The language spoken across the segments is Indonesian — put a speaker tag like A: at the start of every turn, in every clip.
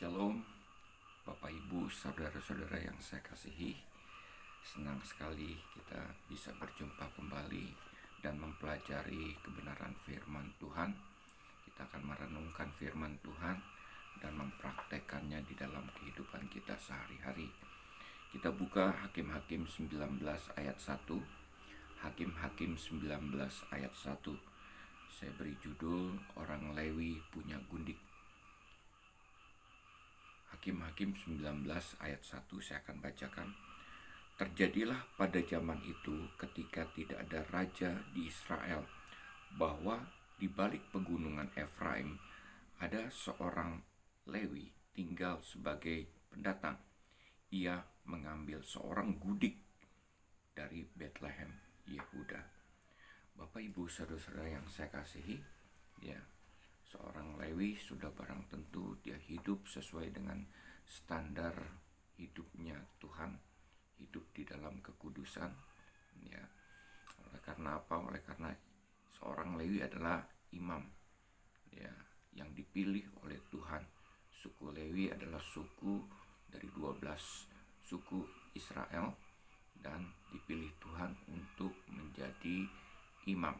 A: Shalom, Bapak Ibu, saudara-saudara yang saya kasihi. Senang sekali kita bisa berjumpa kembali dan mempelajari kebenaran firman Tuhan. Kita akan merenungkan firman Tuhan dan mempraktekannya di dalam kehidupan kita sehari-hari. Kita buka Hakim-Hakim 19 ayat 1. Hakim-Hakim 19 ayat 1. Saya beri judul Orang Lewi Punya Gundik. Hakim-Hakim 19 ayat 1 saya akan bacakan. Terjadilah pada zaman itu ketika tidak ada raja di Israel, bahwa di balik pegunungan Efraim ada seorang Lewi tinggal sebagai pendatang. Ia mengambil seorang gudik dari Bethlehem, Yehuda. Bapak Ibu saudara-saudara yang saya kasihi, seorang Lewi sudah barang tentu dia hidup sesuai dengan standar hidupnya Tuhan, hidup di dalam kekudusan. Oleh karena apa? Oleh karena seorang Lewi adalah imam, yang dipilih oleh Tuhan. Suku Lewi adalah suku dari 12 suku Israel dan dipilih Tuhan untuk menjadi imam.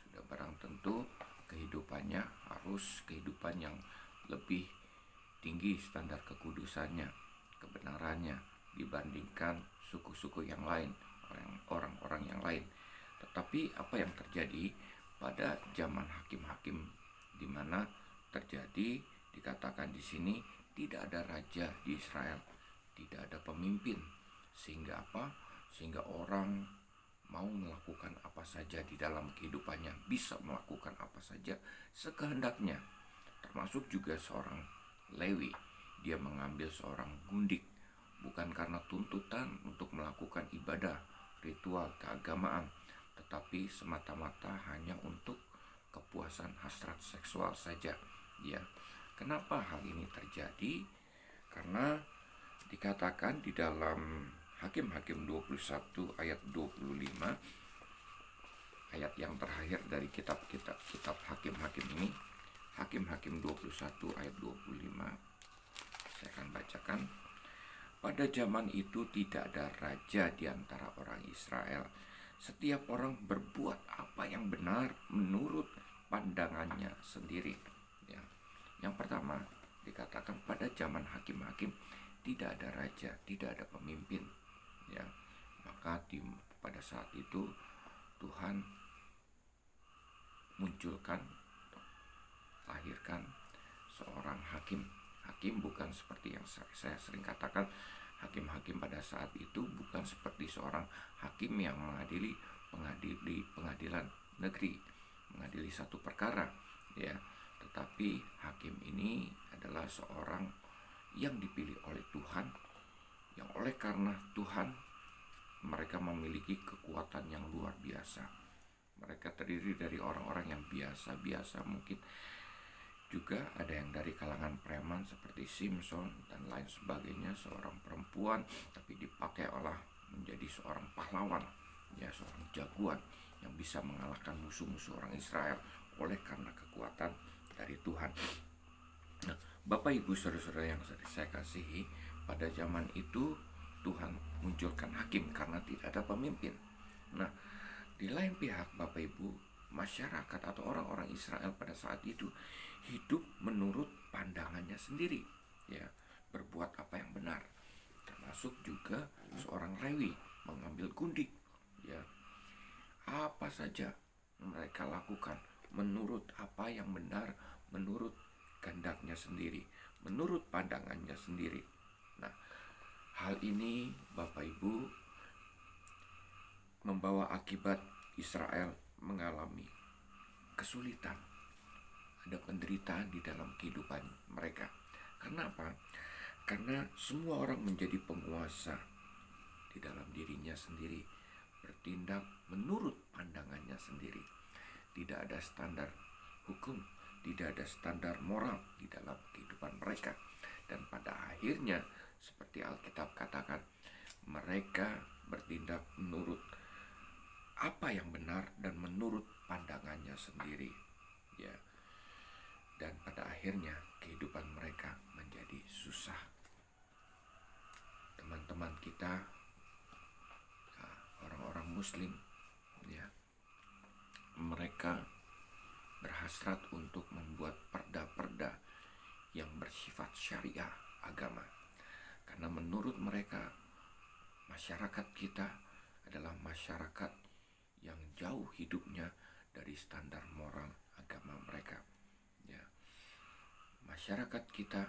A: Sudah barang tentu kehidupannya harus kehidupan yang lebih tinggi standar kekudusannya, kebenarannya dibandingkan suku-suku yang lain, orang-orang yang lain. Tetapi apa yang terjadi pada zaman hakim-hakim, di mana terjadi dikatakan di sini tidak ada raja di Israel, tidak ada pemimpin, sehingga apa? Sehingga orang mau melakukan apa saja di dalam kehidupannya, bisa melakukan apa saja sekehendaknya. Termasuk juga seorang Lewi, dia mengambil seorang gundik, bukan karena tuntutan untuk melakukan ibadah, ritual, keagamaan, tetapi semata-mata hanya untuk kepuasan hasrat seksual saja. Kenapa hal ini terjadi? Karena dikatakan di dalam Hakim-Hakim 21 ayat 25, ayat yang terakhir dari kitab Hakim-Hakim ini, Hakim-Hakim 21 ayat 25, saya akan bacakan. Pada zaman itu tidak ada raja di antara orang Israel. Setiap orang berbuat apa yang benar menurut pandangannya sendiri. Yang pertama dikatakan pada zaman hakim-hakim tidak ada raja, tidak ada pemimpin. Maka pada saat itu Tuhan munculkan, lahirkan seorang hakim. Hakim bukan seperti yang saya sering katakan, hakim-hakim pada saat itu bukan seperti seorang hakim yang mengadili pengadilan negeri, mengadili satu perkara, tetapi hakim ini adalah seorang yang dipilih oleh Tuhan, yang oleh karena Tuhan mereka memiliki kekuatan yang luar biasa. Mereka terdiri dari orang-orang yang biasa-biasa, mungkin juga ada yang dari kalangan preman seperti Simpson dan lain sebagainya, seorang perempuan tapi dipakai olah menjadi seorang pahlawan, seorang jagoan yang bisa mengalahkan musuh-musuh orang Israel oleh karena kekuatan dari Tuhan. Nah, Bapak Ibu saudara-saudara yang saya kasihi, pada zaman itu Tuhan munculkan hakim karena tidak ada pemimpin. Nah, di lain pihak Bapak Ibu, masyarakat atau orang-orang Israel pada saat itu hidup menurut pandangannya sendiri, berbuat apa yang benar. Termasuk juga seorang Lewi mengambil gundik, apa saja mereka lakukan menurut apa yang benar, menurut kehendaknya sendiri, menurut pandangannya sendiri. Nah, hal ini Bapak Ibu membawa akibat Israel mengalami kesulitan, ada penderitaan di dalam kehidupan mereka. Kenapa? Karena semua orang menjadi penguasa di dalam dirinya sendiri, bertindak menurut pandangannya sendiri. Tidak ada standar hukum, tidak ada standar moral di dalam kehidupan mereka. Dan pada akhirnya seperti Alkitab katakan, mereka bertindak menurut apa yang benar dan menurut pandangannya sendiri. Dan pada akhirnya kehidupan mereka menjadi Muslim, ya, mereka berhasrat untuk membuat perda-perda yang bersifat syariah agama. Karena menurut mereka, masyarakat kita adalah masyarakat yang jauh hidupnya dari standar moral agama mereka. Ya, masyarakat kita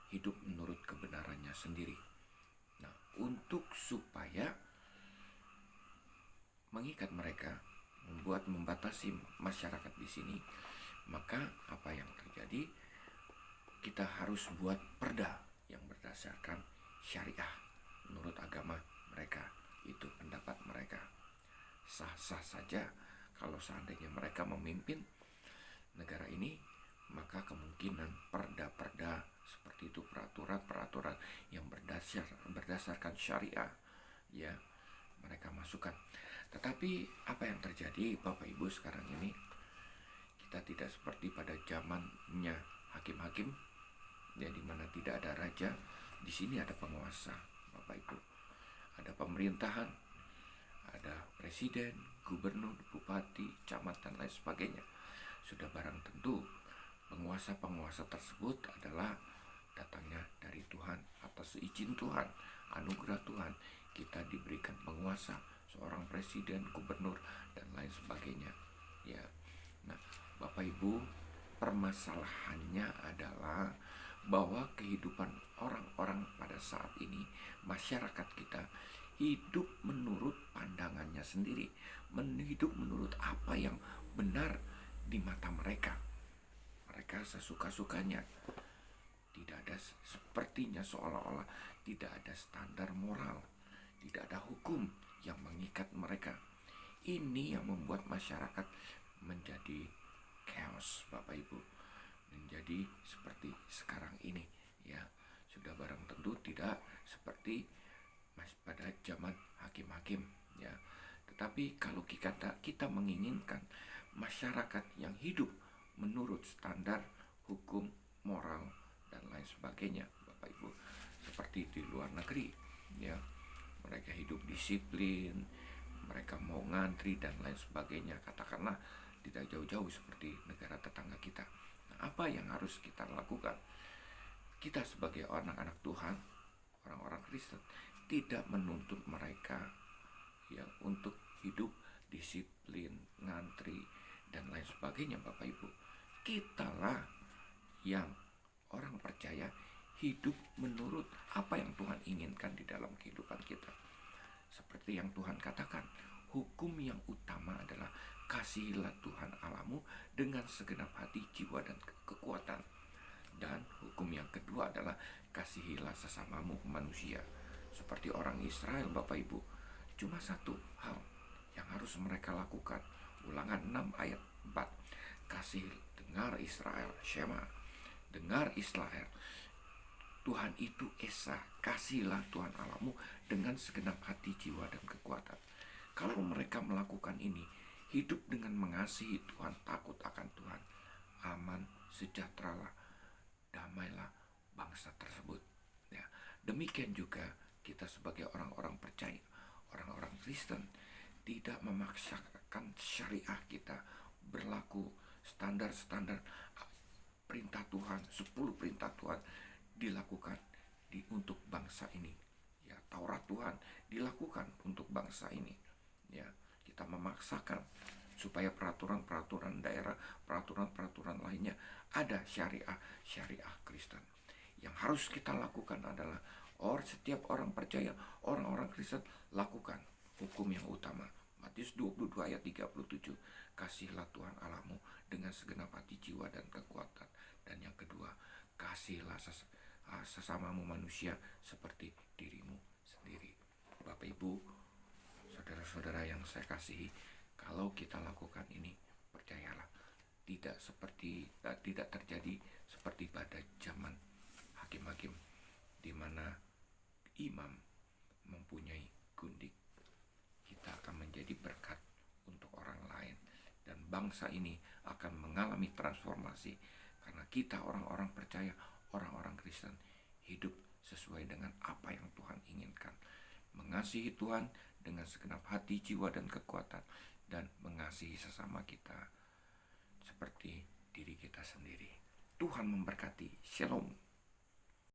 A: hidup menurut kebenarannya sendiri. Nah, untuk supaya mengikat mereka, membatasi masyarakat di sini, maka apa yang terjadi? Kita harus buat perda yang berdasarkan syariah menurut agama mereka. Itu pendapat mereka. Sah-sah saja kalau seandainya mereka memimpin negara ini, maka kemungkinan perda-perda seperti itu, peraturan-peraturan yang berdasarkan syariah, ya, mereka masukkan. Tetapi apa yang terjadi Bapak Ibu sekarang ini? Kita tidak seperti pada zamannya hakim-hakim, ya, di mana tidak ada raja. Di sini ada penguasa, Bapak Ibu. Ada pemerintahan, ada presiden, gubernur, bupati, camat, dan lain sebagainya. Sudah barang tentu penguasa-penguasa tersebut adalah datangnya dari Tuhan, atas izin Tuhan, anugerah Tuhan. Kita diberikan penguasa, seorang presiden, gubernur, dan lain sebagainya, ya. Nah, Bapak Ibu, permasalahannya adalah bahwa kehidupan orang-orang pada saat ini, masyarakat kita hidup menurut pandangannya sendiri, hidup menurut apa yang benar di mata mereka. Mereka sesuka-sukanya. Tidak ada, sepertinya seolah-olah tidak ada standar moral, tidak ada hukum yang mengikat mereka. Ini yang membuat masyarakat menjadi chaos, Bapak Ibu, menjadi seperti sekarang ini, ya. Sudah barang tentu tidak seperti pada zaman hakim-hakim, ya. Tetapi kalau kita menginginkan masyarakat yang hidup menurut standar hukum, moral, dan lain sebagainya, Bapak Ibu, seperti di luar negeri, ya, mereka hidup disiplin, mereka mau ngantri dan lain sebagainya, katakanlah tidak jauh-jauh seperti negara tetangga kita. Nah, apa yang harus kita lakukan? Kita sebagai anak-anak Tuhan, orang-orang Kristen, tidak menuntut mereka, ya, untuk hidup disiplin, ngantri, dan lain sebagainya, Bapak Ibu. Kitalah yang orang percaya hidup menurut apa yang Tuhan inginkan di dalam kehidupan kita. Seperti yang Tuhan katakan, hukum yang utama adalah kasihilah Tuhan Allahmu dengan segenap hati, jiwa, dan kekuatan. Dan hukum yang kedua adalah kasihilah sesamamu manusia. Seperti orang Israel, Bapak Ibu, cuma satu hal yang harus mereka lakukan. Ulangan 6 ayat 4. Kasih, dengar Israel, Shema. Dengar Israel, Tuhan itu Esa. Kasihilah Tuhan Allahmu dengan segenap hati, jiwa, dan kekuatan. Kalau mereka melakukan ini, hidup dengan mengasihi Tuhan, takut akan Tuhan, aman, sejahteralah, damailah bangsa tersebut, ya. Demikian juga kita sebagai orang-orang percaya, orang-orang Kristen, tidak memaksakan syariah kita berlaku standar-standar perintah Tuhan, 10 perintah Tuhan dilakukan untuk bangsa ini, ya. Taurat Tuhan dilakukan untuk bangsa ini, ya. Kita memaksakan supaya peraturan-peraturan daerah, peraturan-peraturan lainnya ada syariah Kristen. Yang harus kita lakukan adalah setiap orang percaya, orang-orang Kristen, lakukan hukum yang utama. Matius 22 ayat 37. Kasihlah Tuhan Allahmu dengan segenap hati, jiwa, dan kekuatan. Dan yang kedua, kasihlah sesamamu manusia seperti dirimu sendiri. Bapak Ibu, saudara-saudara yang saya kasihi, kalau kita lakukan ini, percayalah, tidak terjadi seperti pada zaman hakim-hakim, di mana imam mempunyai gundik. Kita akan menjadi berkat untuk orang lain, dan bangsa ini akan mengalami transformasi karena kita orang-orang percaya, orang-orang Kristen, hidup sesuai dengan apa yang Tuhan inginkan, mengasihi Tuhan dengan segenap hati, jiwa, dan kekuatan, dan mengasihi sesama kita seperti diri kita sendiri. Tuhan memberkati. Shalom.